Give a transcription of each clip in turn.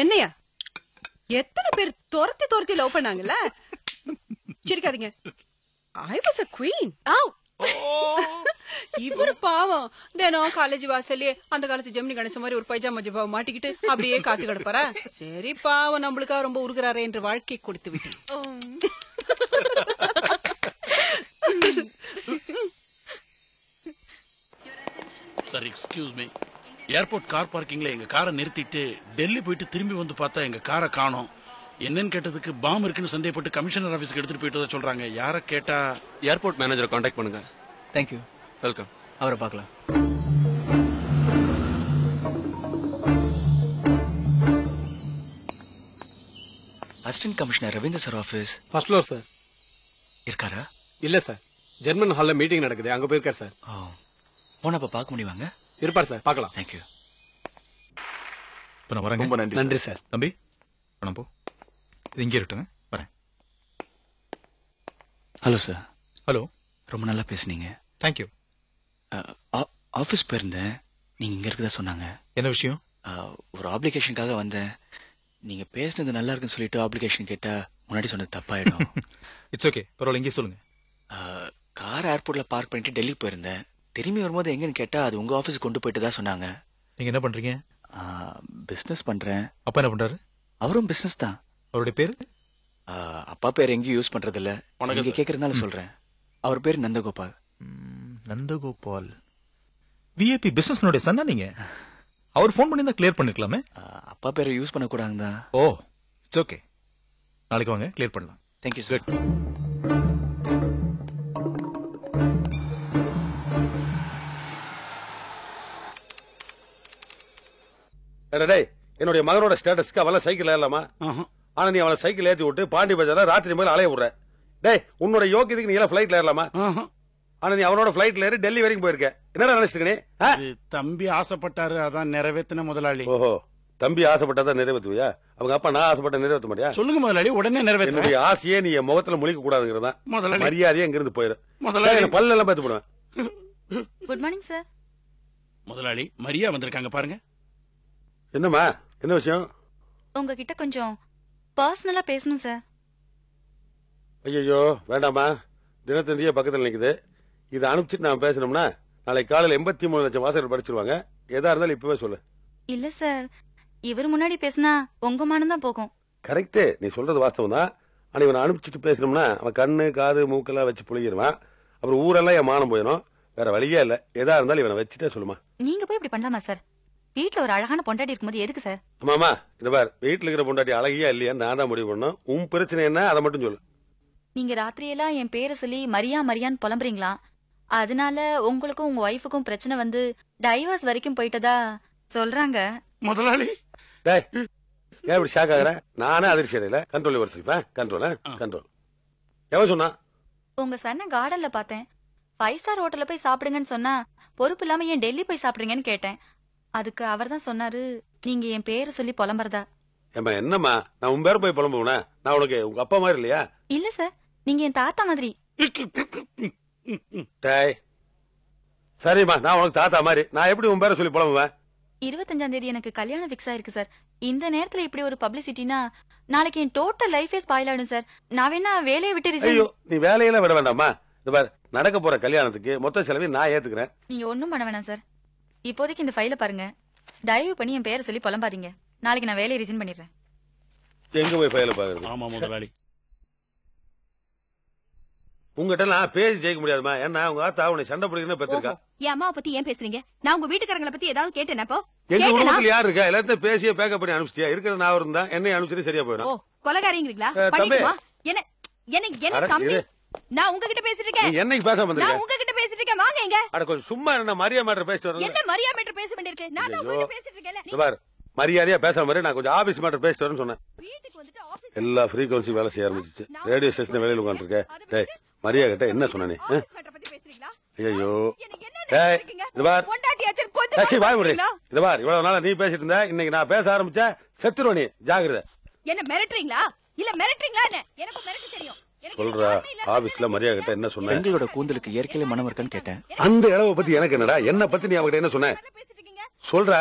என்னையா? எத்தனை பேர் துரத்தி love பண்ணாங்கல்ல? சிரிக்காதீங்க. I was a queen. இவரு பாவம் தினம் காலேஜ் வாசல்லே அந்த காலத்து ஜெமினி கணேச மாதிரி ஒரு பைஜாமா ஜிபாவை மாட்டிக்கிட்டு அப்படியே காத்து கிடப்பாரா? சரி பாவம் நம்மளுக்கா ரொம்ப உருகுறாரே என்று வாழ்க்கை கொடுத்து விட்டேன். Sir excuse me, airport car பார்க்கிங்ல எங்க காரை நிறுத்திட்டு டெல்லி போயிட்டு திரும்பி வந்து பார்த்தா எங்க காரை காணோம். என்னன்னு கேட்டதுக்கு பாம் இருக்குன்னு சந்தேகப்பட்டு கமிஷனர் ஆபீஸ்க்கு எடுத்துட்டு போயிட்டு சொல்றாங்க. யாரை கேட்டா ஏர்போர்ட் மேனேஜரை காண்டாக்ட் பண்ணுங்க. தேங்க்யூ. வெல்கம். அவரை பார்க்கலாம். Assistant commissioner Ravindra sir office first floor sir. இருக்காரா? இல்ல சார், ஜெர்மன் ஹால்ல மீட்டிங் நடக்குது, அங்க போயிருக்கார் சார். போனப்ப பார்க்க முடியுவாங்க? இருப்பார் சார், பார்க்கலாம். தேங்க்யூ. இப்போ நான் வரேங்க. ரொம்ப நன்றி. நன்றி சார். தம்பி போ, இது இங்கே இருக்கட்டுங்க, வரேன். Hello sir. ஹலோ. ரொம்ப நல்லா பேசுனீங்க. தேங்க்யூ. ஆஃபீஸ் போயிருந்தேன், நீங்க இங்க இருக்கதா சொன்னாங்க. என்ன விஷயம்? ஒரு ஆப்ளிகேஷனுக்காக வந்தேன். நீங்க பேசுனது நல்லா இருக்குன்னு சொல்லிட்டு ஆப்ளிகேஷன் கேட்டா முன்னாடி சொன்னது தப்பாயிடும். இட்ஸ் ஓகே, பரவாயில்ல, இங்கே சொல்லுங்க. கார் ஏர்போர்ட்ல பார்க் பண்ணிட்டு டெல்லிக்கு போயிருந்தேன். திரும்பி வரும்போது எங்கன்னு கேட்டா அது உங்க ஆஃபீஸ் கொண்டு போயிட்டு தான் சொன்னாங்க. நீங்க என்ன பண்றீங்க? பிசினஸ் பண்றேன். அப்பா என்ன பண்றாரு? அவரும் பிசினஸ் தான். அவருடைய பேரு? அப்பா பேர் எங்கேயும் யூஸ் பண்றது இல்ல, நீங்க கேக்குறதுனால சொல்றேன். அவர் பேர் நந்தகோபால். நந்தகோபால் விஐபி பிசினஸ் மேனுடைய சன்னா நீங்க? அவர் ஃபோன் பண்ணி தான் கிளியர் பண்ணிருக்கலாமே. அப்பா பேரை யூஸ் பண்ண கூடாதுங்க. ஓ, இட்ஸ் ஓகே, நாளைக்கு வாங்க, கிளியர் பண்ணலாம். Thank you sir. என்னுடைய மகனோட ஸ்டேட்டஸ்க்கு அவளை சைக்கிள் ஏறலாமா? ஆனா நீ அவளை சைக்கிள் ஏத்தி விட்டு பாண்டி பஜார்ல ராத்திரி மேல அலைய விடுற. டேய், உன்னோட யோகியத்துக்கு நீ எல்லாம் பிளைட்ல ஏறலாமா? ஆனா நீ அவனோட பிளைட்ல ஏறி டெல்லி வரைக்கும் போயிருக்க. என்னடா நினைச்சிருக்க நீ? தம்பி ஆசைப்பட்டாரு, அதான் நிறைவேற்றின முதலாளி. ஓஹோ, தம்பி ஆசைப்பட்டாதான் நிறைவேற்றுவியா? அவங்க அப்பா நான் ஆசைப்பட்ட நிறைவேற்ற மாட்டியா? சொல்லுங்க முதலாளி, உடனே நிறைவேற்ற. என்னுடைய ஆசையே நீ என் முகத்துல முழிக்க கூடாதுங்கிறதா முதலாளி. மரியாதையே இங்கிருந்து போயிரு. முதலாளி பல்ல எல்லாம் பார்த்து போடுவேன். Good morning sir. முதலாளி மரியா வந்திருக்காங்க பாருங்க. என்னம்மா, என்ன விஷயம்? உங்ககிட்ட கொஞ்சம் பர்சனலா பேசணும் சார். ஐயோ வேண்டாமா, தினத்தந்தியே பக்கத்தில் நிற்குது. இதை அனுப்பிச்சிட்டு நான் பேசணும்னா நாளைக்கு காலையில் 83 லட்சம் வாசகர்கள் படிச்சிருவாங்க. எதா இருந்தாலும் இப்பவே சொல்லு. இல்ல சார், இவர் முன்னாடி பேசினா உங்க மானம் தான் போகும். கரெக்டு, நீ சொல்றது வாஸ்தவம் தான். ஆனா இவனை அனுப்பிச்சிட்டு பேசணும்னா அவன் கண்ணு காது மூக்கெல்லாம் வச்சு புளிகிடுவான். அப்புறம் ஊரெல்லாம் என் மானம் போயிடும். வேற வழியே இல்ல. எதா இருந்தாலும் இவனை வச்சுட்டே சொல்லுமா. நீங்க போய் இப்படி பண்ணலாமா சார்? வீட்டுல ஒரு அழகான பொண்டாட்டி இருக்கும்போது எதுக்கு சார்? ஆமாமா, இந்த பார், வீட்டுல இருக்கிற பொண்டாட்டி அழகியா இல்லையா நான் தான் முடிவு பண்ணணும். உன் பிரச்சனை என்ன அதை மட்டும் சொல்லு. நீங்க ராத்திரியெல்லாம் என் பேரை சொல்லி மரியா மரியான்னு புலம்புறீங்களா? அதனால உங்களுக்கும் உங்க ஒய்ஃபுக்கும் பிரச்சனை வந்து டைவர்ஸ் வரைக்கும் போயிட்டதா சொல்றாங்க. முதலாளி டேய், ஏன் இப்படி ஷாக் ஆகுற? நானே அதிர்ச்சி அடையில. கண்ட்ரோல் வச்சிருப்பேன். கண்ட்ரோல். எவன் சொன்னா? உங்க சன்ன கார்டன்ல பார்த்தேன். 5 ஸ்டார் ஹோட்டல்ல போய் சாப்பிடுங்கன்னு சொன்னா பொறுப்பு இல்லாம ஏன் டெல்லி போய் சாப்பிடுங்கன்னு கேட்டேன். அதுக்கு அவர் தான் சொன்னாரு நீங்க என் பேரை சொல்லி புலம்புறதா. ஏமா என்னம்மா, நான் உன் பேர போய் புலம்புவேனா? நான் உனக்கு உங்க அப்பா மாதிரி இல்லையா? இல்ல சார், நீங்க என் தாத்தா மாதிரி. டேய், சரிம்மா, நான் உனக்கு தாத்தா மாதிரி. நான் எப்படி உன் பேரை சொல்லி புலம்புவேன்? 25ஆம் தேதி எனக்கு கல்யாணம் ஃபிக்ஸ் ஆயிருக்கு சார். இந்த நேரத்துல இப்படி ஒரு பப்ளிசிட்டினா நாளைக்கு என் டோட்டல் லைஃபே ஸ்பாயில் ஆயிடும் சார். நான் வேணா வேலையை விட்டு ஐயோ, நீ வேலையெல்லாம் விட வேண்டாமா. இந்த பார், நடக்க போற கல்யாணத்துக்கு மொத்த செலவை நான் ஏத்துக்கிறேன். நீங்க ஒண்ணும் பண்ண வேணாம் சார். இப்போதைக்கு இந்த ஃபைல பாருங்க. தயவு பண்ணி என் பேரை சொல்லி புலம்பாதீங்க. நாளைக்கு நான் வேலையை ரிசைன் பண்ணிடுறேன். எங்க போய் ஃபைல பாக்குறது? ஆமா முதலாளி, உங்ககிட்ட நான் பேசி ஜெயிக்க முடியாதுமா. என்ன உங்க ஆத்தா உன்னை சண்டை பிடிக்கணும் பெற்றிருக்கா? என் அம்மாவை பத்தி ஏன் பேசுறீங்க? நான் உங்க வீட்டுக்காரங்களை பத்தி ஏதாவது கேட்டேனா? எங்க குடும்பத்துல யாரு இருக்கா? எல்லாத்தையும் பேசியே பேக்கப் பண்ணி அனுப்பிச்சிட்டியா? இருக்கிற நான் இருந்தா என்னை அனுப்பிச்சிட்டு சரியா போயிடும். கொலைகாரங்களா? தம்பி, என்ன என்ன என்ன தம்பி, நான் உங்ககிட்ட பேசிட்டு இருக்கேன். நீ என்னைக்கு பேசாம வந்திருக்க? நான் உங்ககிட்ட பேசிட்டு இருக்கேன், வாங்க இங்க. அட கொஞ்சம் சும்மா என்ன மரியா மேட்டர் பேசிட்டு வரேன். என்ன மரியா மேட்டர் பேச வேண்டியிருக்கு? நான் தான் உங்ககிட்ட பேசிட்டு இருக்கேன்ல. இந்த பார், மரியாதையா பேசாம இரு. நான் கொஞ்சம் ஆபீஸ் மேட்டர் பேசிட்டு வரேன்னு சொன்னேன். வீட்டுக்கு வந்துட்டு ஆபீஸ் எல்லா ஃப்ரீக்வன்சி வேலை செய்ய ஆரம்பிச்சிச்சு. ரேடியோ ஸ்டேஷன் வேலையில உட்காந்துருக்க. டேய், மரியா கிட்ட என்ன சொன்ன நீ? மேட்டர் பத்தி பேசுறீங்களா? ஐயோ, எனக்கு என்ன டேய், நினைக்கிறீங்க? இந்த பார், பொண்டாட்டியாச்சே கொஞ்சம் டேய் வாய் மூடு. பேசுறீங்களா? இந்த பார், இவ்வளவு நாளா நீ பேசிட்டு இருந்த. இன்னைக்கு நான் பேச ஆரம்பிச்சா செத்துருவ நீ. ஜாகிரதை. என்ன மிரட்டறீங்களா? இல்ல மிரட்டறீங்களா என்ன? எனக்கு மிரட்ட தெரியும். சொல்றா, ஆபீஸ்ல மரியா கிட்ட என்ன சொன்ன? பெண்களோட கூந்தலுக்கு இயற்கையில மனம் இருக்கான்னு கேட்டேன். அந்த இளவை பத்தி எனக்கு என்னடா? என்ன பத்தி நீ அவகிட்ட என்ன சொன்ன? சொல்றா.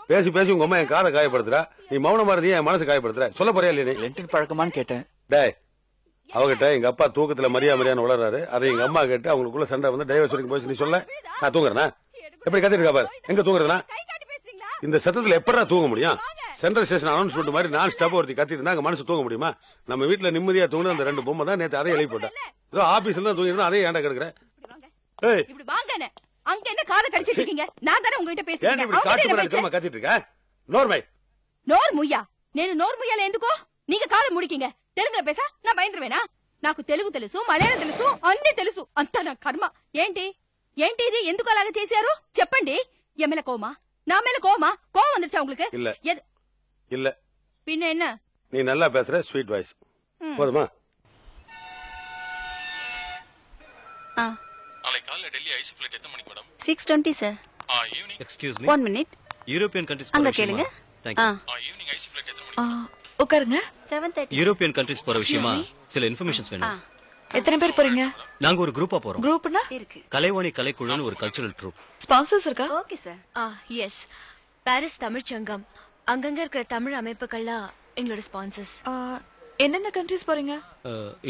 பேசி பேசி உங்க அம்மா என் காரை காயப்படுத்துறா, நீ மௌனமா இருந்தீ என் மனசு காயப்படுத்துற. சொல்ல போறியா இல்லையா நீ? லென்டின் பழக்கமான்னு கேட்டேன். டேய், அவகிட்ட எங்க அப்பா தூக்கத்துல மரியாதையான்னு வளர்றாரு, அதை எங்க அம்மா கேட்டு அவங்களுக்குள்ள சண்டை வந்து டைவர்ஸ் வரைக்கும் போய் நீ சொல்ல நான் தூங்குறேனா? எப்படி கத்திட்டு இருக்கா பாரு. எங்க தூங்குறதுனா? இந்த சத்தத்துல எப்படா தூங்க முடியும்? சென்ட்ரல் ஸ்டேஷன் அனௌன்ஸ்மெண்ட் மாதிரி நான் ஸ்டாப் ஒருத்தி கத்திட்டு இருந்தா மனசு தூங்க முடியுமா? நம்ம வீட்டுல நிம்மதியா தூங்குன அந்த 2 பொம்மை தான் நேத்து அதே எழுப்பி போட்டேன். ஏதோ ஆபீஸ்ல தான் தூங்கிருந்தா அதே ஏன்டா கிடக்குறேன். ஏய், இப்படி வாங்கனே. அங்க என்ன காதை கடிச்சிட்டு இருக்கீங்க? நான் தானே உங்ககிட்ட ஏன் பேசிட்டேன். இப்படி காட்டு முன்னாடி அடிச்சமா கத்திட்டு இருக்க? நோர்மை నోరు ముయ్యా. నేను నోరు ముయ్యాలి ఎందుకో? నీకు కాలు ముడికింగ. తెలుగులో పేసా నా భయంద్రమేనా? నాకు తెలుగు తెలుసు, మలయాళం తెలుసు, అన్ని తెలుసు. అంతా నా కర్మ. ఏంటి ఏంటి ఇది? ఎందుకు అలాగా చేశారు చెప్పండి. ఎమ్మెల కోమా? నా மேல கோமா? கோவம் வந்துருச்சா உங்களுக்கு? இல்ல இல்ல. பின்ன என்ன? நீ நல்லா பேசுற, ஸ்வீட் வாய்ஸ். போதுமா? நாளை காலைல டெல்லி ஐசி ஃளைட் எத்தனை மணிக்கு madam? 6:20 sir. Evening. Excuse me. 1 minute. European countries அங்க கேளுங்க. Thank you. Evening IC flight எத்தனை மணிக்கு? உட்காருங்க. 7:30. யூரோப்பியன் கண்ட்ரீஸ் போற விஷயமா சில இன்ஃபர்மேஷன்ஸ் வேணும். எத்தனை பேர் போறீங்க? நாங்க ஒரு குரூப்பா போறோம். குரூப்னா? இருக்கு. கலைவாணி கலைக்குழுன்னு ஒரு கல்ச்சுரல் ட்ரூப். ஸ்பான்சர்ஸ் இருக்கா? Okay sir. Yes. Paris Tamil Sangam, அங்கங்க இருக்கிற தமிழ் அமைப்புகள்லாம் எங்களோட ஸ்பான்சர்ஸ். என்னென்ன கண்ட்ரீஸ் போறீங்க?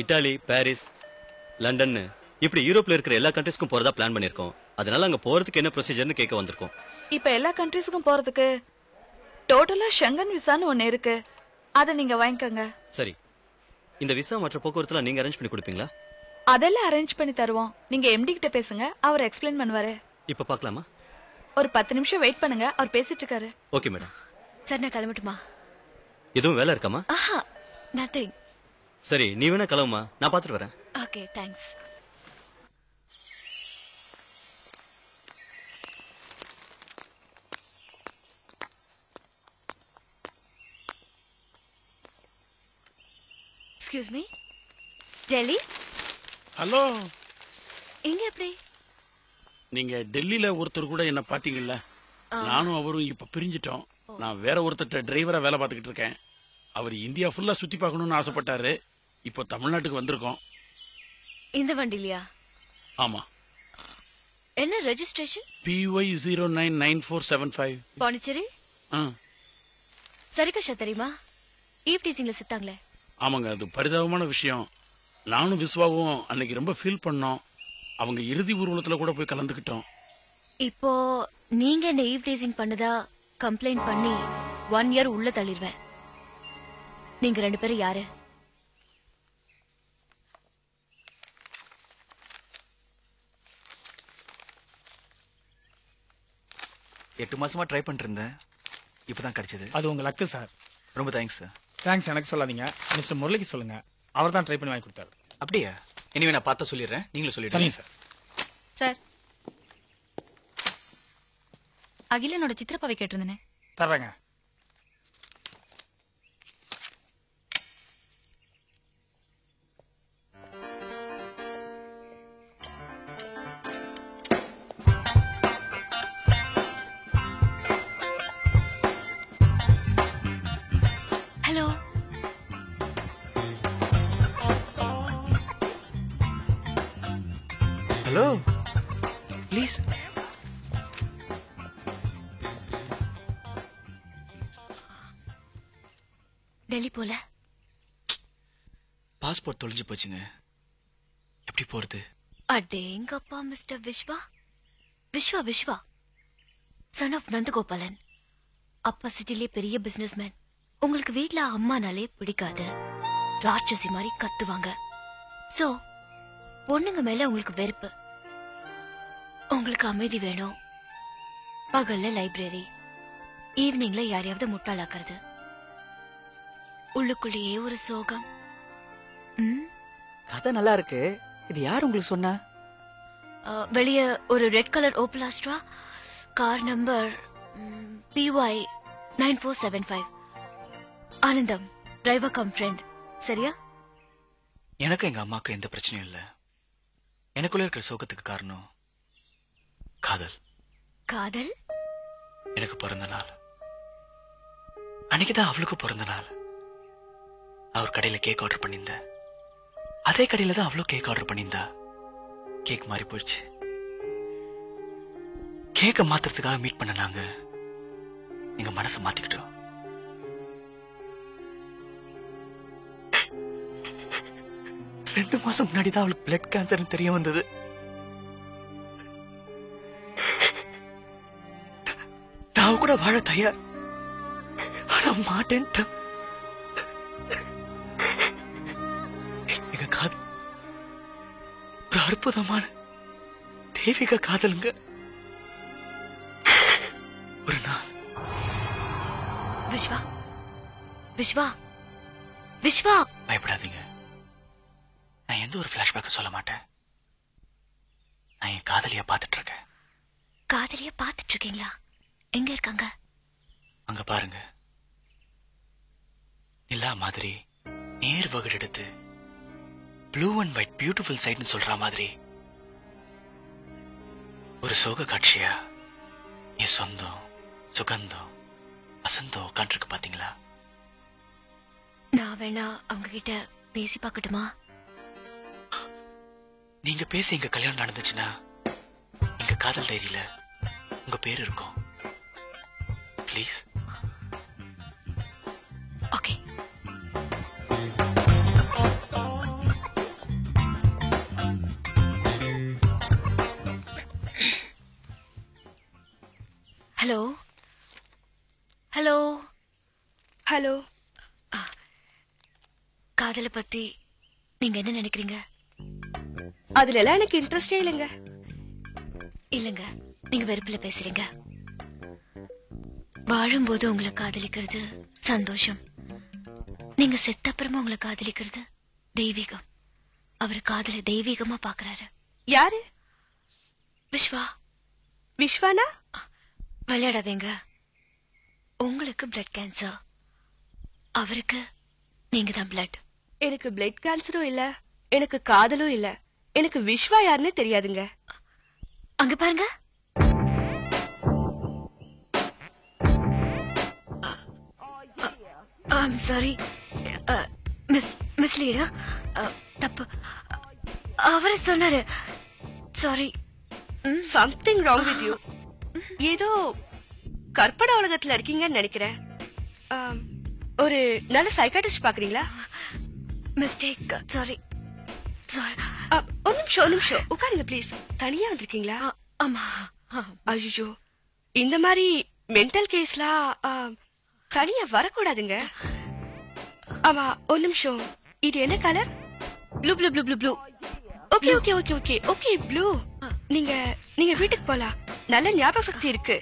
இட்டாலி, பாரிஸ், லண்டன், இப்படி யூரோப்ல இருக்கிற எல்லா கண்ட்ரீஸ்க்கும் போறதா பிளான் பண்ணிருக்கோம். அதனால அங்க போறதுக்கு என்ன ப்ரொசீஜர்னு கேட்க வந்திருக்கோம். இப்ப எல்லா கண்ட்ரீஸ்க்கும் போறதுக்கு டோட்டலா ஷெங்கன் விசான்னு ஒண்ணு இருக்கு. அத நீங்க வாங்கிக்கங்க. சரி, இந்த விசா மற்ற போக்குவரத்துலாம் நீங்க அரேஞ்ச் பண்ணி கொடுப்பீங்களா? அதெல்லாம் அரேஞ்ச் பண்ணி தருவோம். நீங்க எம்டி கிட்ட பேசுங்க, அவர் எக்ஸ்பிளைன் பண்ணுவாரு. இப்ப பார்க்கலாமா? ஒரு 10 நிமிஷம் வெயிட் பண்ணுங்க, அவர் பேசிட்டு இருக்காரு. Okay madam. சார் நான் கிளம்பட்டுமா? எதுவும் வேலை இருக்காமா? ஆஹா, நத்திங். சரி, நீ வேணா கிளம்புமா, நான் பாத்துட்டு வரேன். Okay, thanks. Excuse me. Delhi? Hello. எங்க எப்படி? நீங்க டெல்லியில ஒருத்தர் கூட என்ன பாத்தீங்கல்ல? நானும் அவரும் இப்ப பிரிஞ்சிட்டோம். நான் வேற ஒருத்தர் டிரைவரா வேலை பார்த்துக்கிட்டு இருக்கேன். அவர் இந்தியா ஃபுல்லா சுத்தி பார்க்கணும்னு ஆசைப்பட்டாரு. இப்போ தமிழ்நாட்டுக்கு வந்திருக்கோம். இந்த வண்டிலையா? ஆமா. என்ன ரெஜிஸ்ட்ரேஷன்? PY099475. பாண்டிச்சேரி? சரிகஷா தெரியுமா? ஈவ் டீசிங்ல செத்தாங்களே. ஆமாங்க, அது பரிதாபமான விஷயம். நானும் விஸ்வாவும் அன்னைக்கு ரொம்ப ஃபீல் பண்ணோம். அவங்க இறுதி ஊர்வலத்துல கூட போய் கலந்துக்கிட்டோம். இப்போ நீங்க என்ன ஈவ் டீசிங் பண்ணதா கம்ப்ளைண்ட் பண்ணி 1 இயர் உள்ள தள்ளிடுவேன். நீங்க 2 பேரும் யாரு? எட்டு மாசமா ட்ரை பண்ணிட்டு இருந்தேன். இப்பதான் கிடைச்சது. அது உங்க லக்கு சார். ரொம்ப தேங்க்ஸ் சார். தேங்க்ஸ் எனக்கு சொல்லாதீங்க, மிஸ்டர் முரளிக்கு சொல்லுங்க. அவர் தான் ட்ரை பண்ணி வாங்கி கொடுத்தாரு. அப்படியா? இனிமே நான் பார்த்தா சொல்லிடுறேன், நீங்களும் சொல்லிடுறீங்க. சார். சார், அகிலனோட சித்திரப்பாவை கேட்டிருந்தேனே. தர்றேங்க. ஹலோ. Hello please. டெல்லி போல. பாஸ்போர்ட் தொலைஞ்சு போச்சுங்க. எப்படி போறது? அடேங்கப்பா mister Viswa. Viswa Viswa son of Nandagopalan. அப்பா சிட்டிலே பெரிய பிசினஸ்மேன். உங்களுக்கு வீட்ல அம்மானாலே பிடிக்காது, ராட்சசி மாதிரி கத்துவாங்க. சோ பொண்ணுங்க மேல உங்களுக்கு வெறுப்பு. உங்களுக்கு அமைதி வேணும். பகல்ல லைப்ரரி, ஈவினிங்ல யாரையாவது முட்டாளாக்குறது. உள்ளுக்குள்ளேயே ஒரு சோகம். கதை நல்லா இருக்கு. இது யார் உங்களுக்கு சொன்னா? வெளியே ஒரு red colour Opel Astra, car number PY9475. Anandam, driver come friend. சரியா? எனக்கு எங்க அம்மாவுக்கு எந்த பிரச்சனையும் இல்ல. எனக்குள்ள இருக்கிற சோகத்துக்கு காரணம் காதல். காதல்? எனக்கு பிறந்த நாள் அன்னைக்குதான் அவளுக்கு பிறந்த நாள். அவர் கடையில கேக் ஆர்டர் பண்ணியிருந்தேன். அதே கடையில தான் அவளும் கேக் ஆர்டர் பண்ணியிருந்தா. கேக் மாறி போயிடுச்சு. கேக்க மாத்துறதுக்காக மீட் பண்ண நாங்க எங்க மனசை மாத்திக்கிட்டோம். ரெண்டு மாசம் முன்னாடி தான் அவளுக்கு பிளட் கேன்சர் தெரிய வந்தது. நான் கூட வாழ தயார், ஆனா மாட்டேன்ட்ட. எங்க காதல் ஒரு அற்புதமான தெய்வீக காதலுங்க. ஒரு நாள் விஸ்வா விஸ்வா விஸ்வா பயப்படாதீங்க. நான் எந்த ஒரு பிளாஷ்பேக்கும் சொல்ல மாட்டேன். நான் என் காதலிய பாத்துட்டு இருக்கேன். காதலிய பாத்துட்டு இருக்கீங்களா? எங்க இருக்காங்க? அங்க பாருங்க. எல்லா மாதிரி நேர் வகுடு எடுத்து ப்ளூ அண்ட் ஒயிட் பியூட்டிஃபுல் சைட்னு சொல்ற மாதிரி ஒரு சோக காட்சியா என் சொந்தம் சுகந்தம் வசந்தம் உட்காந்துருக்கு பாத்தீங்களா? நான் வேணா அவங்க கிட்ட பேசி பார்க்கட்டுமா? நீங்க பேசி எங்க கல்யாணம் நடந்துச்சுன்னா எங்க காதல் டைரியில உங்க பேர் இருக்கும். Please. Okay. Hello hello hello. காதலை பத்தி நீங்க என்ன நினைக்கிறீங்க? அதுல எல்லாம் எனக்கு இன்ட்ரெஸ்டே இல்லைங்க. இல்லங்க, நீங்க வெறுப்புல பேசுறீங்க. வாழும்போது உங்களை காதலிக்கிறது சந்தோஷம். நீங்க செத்த அப்புறமா உங்களை காதலிக்கிறது தெய்வீகம். அவர் காதலை தெய்வீகமா பாக்குறாரு. யாரு? விஸ்வா. விஸ்வானா? விளையாடாதீங்க. உங்களுக்கு பிளட் கேன்சர், அவருக்கு நீங்க தான் பிளட். எனக்கு பிளட் கேன்சரும் இல்ல, எனக்கு காதலும் இல்ல. எனக்கு விஸ்வா யாருன்னு தெரியாதுங்க. அங்க பாருங்க. ஐம் சாரி மிஸ் லீடா, தப்பு. அவரை சொன்னாரு. Sorry. Something wrong with you. ஏதோ கற்பனை உலகத்துல இருக்கீங்கன்னு நினைக்கிறேன். ஒரு நல்ல சைக்காட்ரிஸ்ட் பாக்குறீங்களா? மிஸ்டேக். Sorry sorry. ஒரு நிமிஷம் உட்காருங்க ப்ளீஸ். தனியா வந்திருக்கீங்களா? ஆமா. ஐயோ, இந்த மாதிரி மென்டல் கேஸ்லாம் தனியா வரக்கூடாதுங்க. ஆமா, ஒரு நிமிஷம். இது என்ன colour? Blue blue blue blue blue. Okay okay okay okay okay blue. நீங்க வீட்டுக்கு போலாம். நல்ல ஞாபக சக்தி இருக்கு.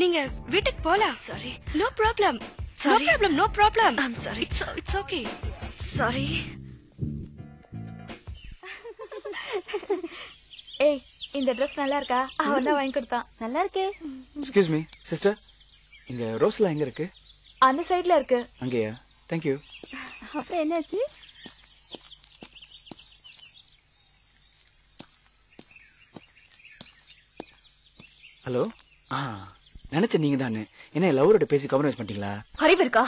நீங்க வீட்டுக்கு போலாம். Sorry. No problem. Sorry. No problem, no problem. I'm sorry. It's okay. Sorry. ஏய், இந்த ட்ரெஸ் நல்லா இருக்கா? அவன் தான் வாங்கி கொடுத்தான். நல்லா இருக்கே. எக்ஸ்கியூஸ் மீ சிஸ்டர், இங்க ரோஸ்ல எங்க இருக்கு? அந்த சைடுல இருக்கு. அங்கேயா? Thank you. அப்புறம் என்னாச்சு? ஹலோ. நினைச்ச நீங்க தானே. என்ன லவரோட பேசி காம்ப்ரமைஸ் பண்ணிட்டீங்களா? அறிவு இருக்கா?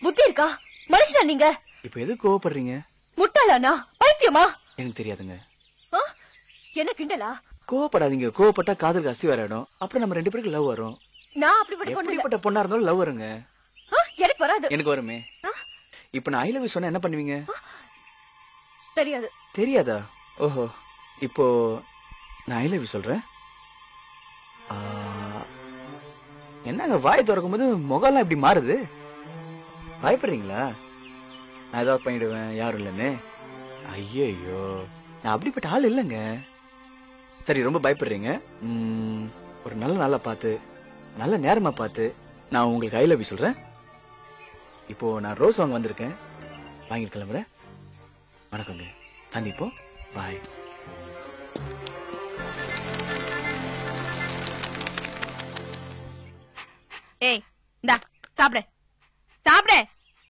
புத்தி இருக்கா? மனுஷனா நீங்க? இப்போ எது கோவப்படுறீங்க? முட்டாளானா? பைத்தியமா? எனக்கு தெரியாதுங்க. என்ன கிண்டலா? கோவப்படாதீங்க. கோவப்பட்டா காதலுக்கு அஸ்தி வராடும். அப்புறம் நம்ம ரெண்டு பேருக்கு லவ் வரும். நான் அப்படிப்பட்ட பொண்ணா இருந்தாலும் லவ் வருங்க. எனக்கு வராது. எனக்கு வருமே. இப்போ நான் ஐ லவ் யூ சொன்னா என்ன பண்ணுவீங்க? தெரியாது. தெரியாதா? ஓஹோ. இப்போ நான் ஐ லவ் யூ சொல்றேன். என்னங்க வாய் திறக்கும் போது முகம்லாம் இப்படி மாறுது? பயப்படுறீங்களா? நான் ஏதாவது பண்ணிடுவேன் யாரும் இல்லைன்னு? ஐயோ, நான் அப்படிப்பட்ட ஆள் இல்லைங்க. சரி, ரொம்ப பயப்படுறீங்க. ஒரு நல்ல நாளா பார்த்து நல்ல நேரமா பார்த்து நான் உங்களுக்கு ஐ லவ் யூ சொல்றேன். இப்போ நான் ரோஸ் வாங்க வந்திருக்கேன். வாங்கிட்டு கிளம்புறேன். வணக்கங்க, சந்திப்போம். பாய். ஏய், இந்தா சாப்பிடு சாப்பிடு.